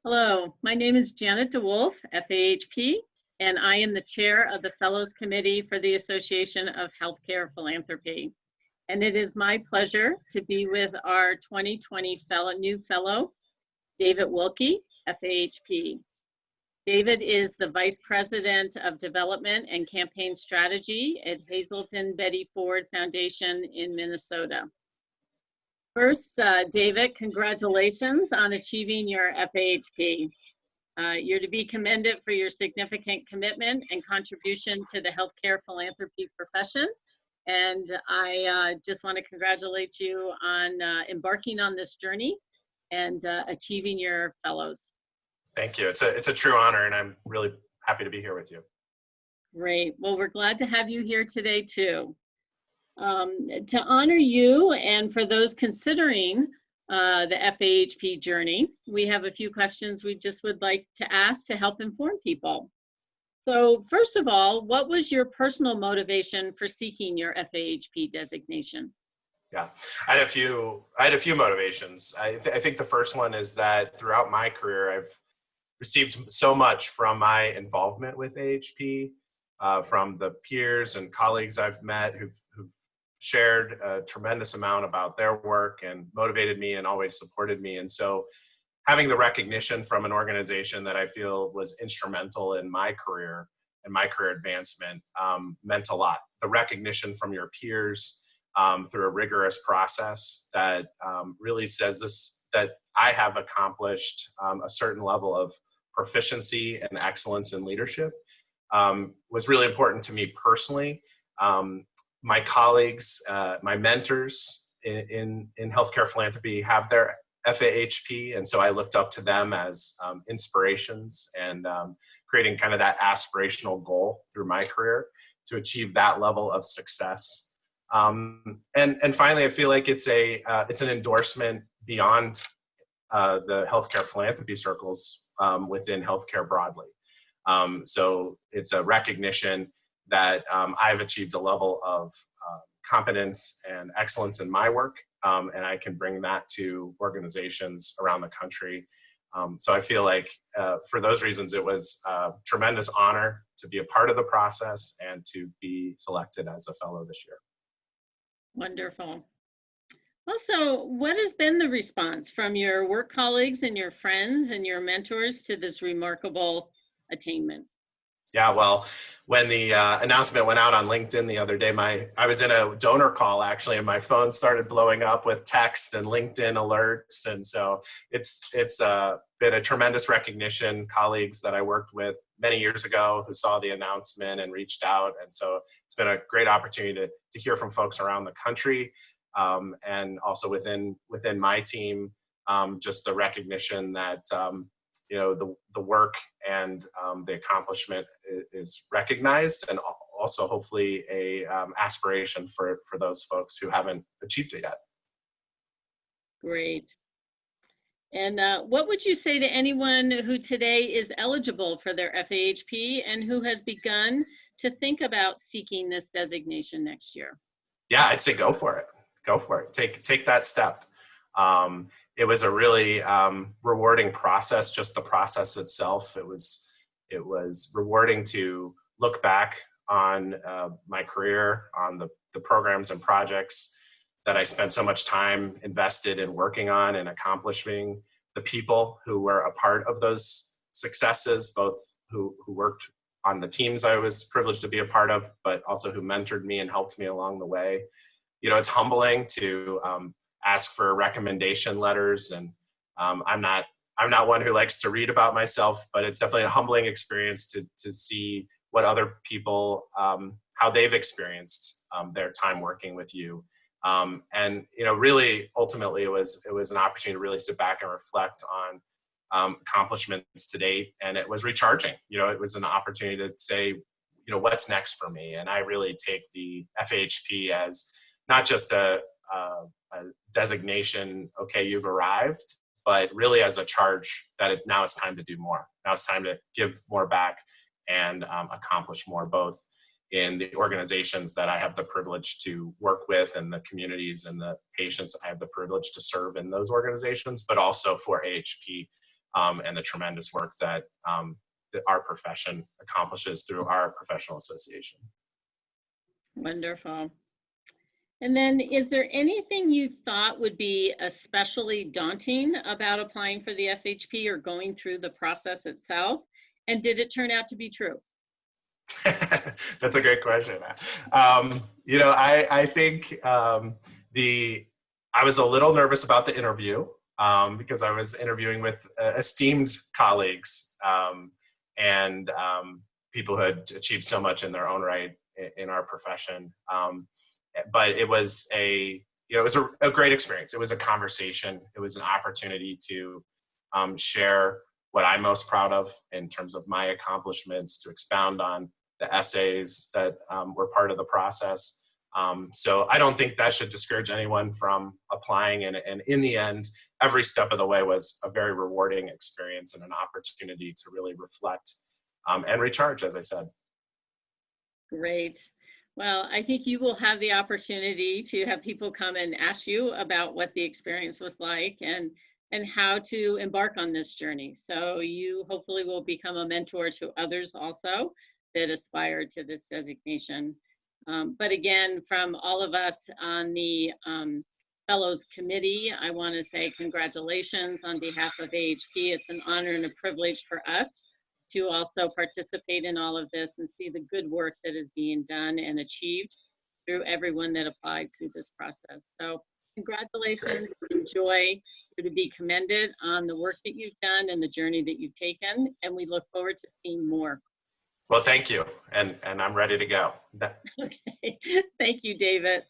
Hello, my name is Janet DeWolf, FAHP, and I am the chair of the Fellows Committee for the Association of Healthcare Philanthropy. And it is my pleasure to be with our 2020 new fellow, David Wilke, FAHP. David is the Vice President of Development and Campaign Strategy at Hazelton Betty Ford Foundation in Minnesota. First, David, congratulations on achieving your FAHP. You're to be commended for your significant commitment and contribution to the healthcare philanthropy profession. And I just want to congratulate you on embarking on this journey and achieving your fellows. Thank you. It's a true honor, and I'm really happy to be here with you. Great. Well, we're glad to have you here today, too. To honor you and for those considering the FAHP journey, we have a few questions we just would like to ask to help inform people. So first of all, what was your personal motivation for seeking your FAHP designation? Yeah, I had a few motivations. I think the first one is that throughout my career, I've received so much from my involvement with AHP, from the peers and colleagues I've met who've shared a tremendous amount about their work and motivated me and always supported me. And so having the recognition from an organization that I feel was instrumental in my career and my career advancement meant a lot. The recognition from your peers through a rigorous process that really says that I have accomplished a certain level of proficiency and excellence in leadership was really important to me personally. My colleagues, my mentors in healthcare philanthropy have their FAHP, and so I looked up to them as inspirations and creating kind of that aspirational goal through my career to achieve that level of success. And finally, I feel like it's an endorsement beyond the healthcare philanthropy circles within healthcare broadly. So it's a recognition that I've achieved a level of competence and excellence in my work, and I can bring that to organizations around the country. So I feel like for those reasons, it was a tremendous honor to be a part of the process and to be selected as a fellow this year. Wonderful. Also, what has been the response from your work colleagues and your friends and your mentors to this remarkable attainment? Yeah, well, when the announcement went out on LinkedIn the other day, I was in a donor call actually, and my phone started blowing up with text and LinkedIn alerts, and so it's been a tremendous recognition. Colleagues that I worked with many years ago who saw the announcement and reached out, and so it's been a great opportunity to hear from folks around the country, and also within my team, just the recognition that the work and the accomplishment is recognized, and also hopefully a aspiration for those folks who haven't achieved it yet. Great. And what would you say to anyone who today is eligible for their FAHP and who has begun to think about seeking this designation next year? Yeah, I'd say go for it. Go for it. Take that step. It was a really rewarding process, just the process itself. It was rewarding to look back on my career, on the programs and projects that I spent so much time invested in working on and accomplishing, the people who were a part of those successes, both who worked on the teams I was privileged to be a part of, but also who mentored me and helped me along the way. It's humbling to ask for recommendation letters, and I'm not one who likes to read about myself, but it's definitely a humbling experience to see what other people, how they've experienced their time working with you. And really, ultimately, it was an opportunity to really sit back and reflect on accomplishments to date, and it was recharging. It was an opportunity to say, what's next for me? And I really take the FAHP as not just a designation, okay, you've arrived, but really as a charge that now it's time to do more. Now it's time to give more back and accomplish more, both in the organizations that I have the privilege to work with and the communities and the patients I have the privilege to serve in those organizations, but also for AHP and the tremendous work that our profession accomplishes through our professional association. Wonderful. And then, is there anything you thought would be especially daunting about applying for the FHP or going through the process itself? And did it turn out to be true? That's a great question. You know, I think I was a little nervous about the interview because I was interviewing with esteemed colleagues and people who had achieved so much in their own right in our profession. But it was it was a great experience. It was a conversation. It was an opportunity to share what I'm most proud of in terms of my accomplishments, to expound on the essays that were part of the process. So I don't think that should discourage anyone from applying. And in the end, every step of the way was a very rewarding experience and an opportunity to really reflect and recharge, as I said. Great. Well, I think you will have the opportunity to have people come and ask you about what the experience was like and how to embark on this journey. So you hopefully will become a mentor to others also that aspire to this designation. But again, from all of us on the Fellows Committee, I want to say congratulations on behalf of AHP. It's an honor and a privilege for us to also participate in all of this and see the good work that is being done and achieved through everyone that applies through this process. So congratulations, enjoy, you're to be commended on the work that you've done and the journey that you've taken, and we look forward to seeing more. Well, thank you, and I'm ready to go. Okay, thank you, David.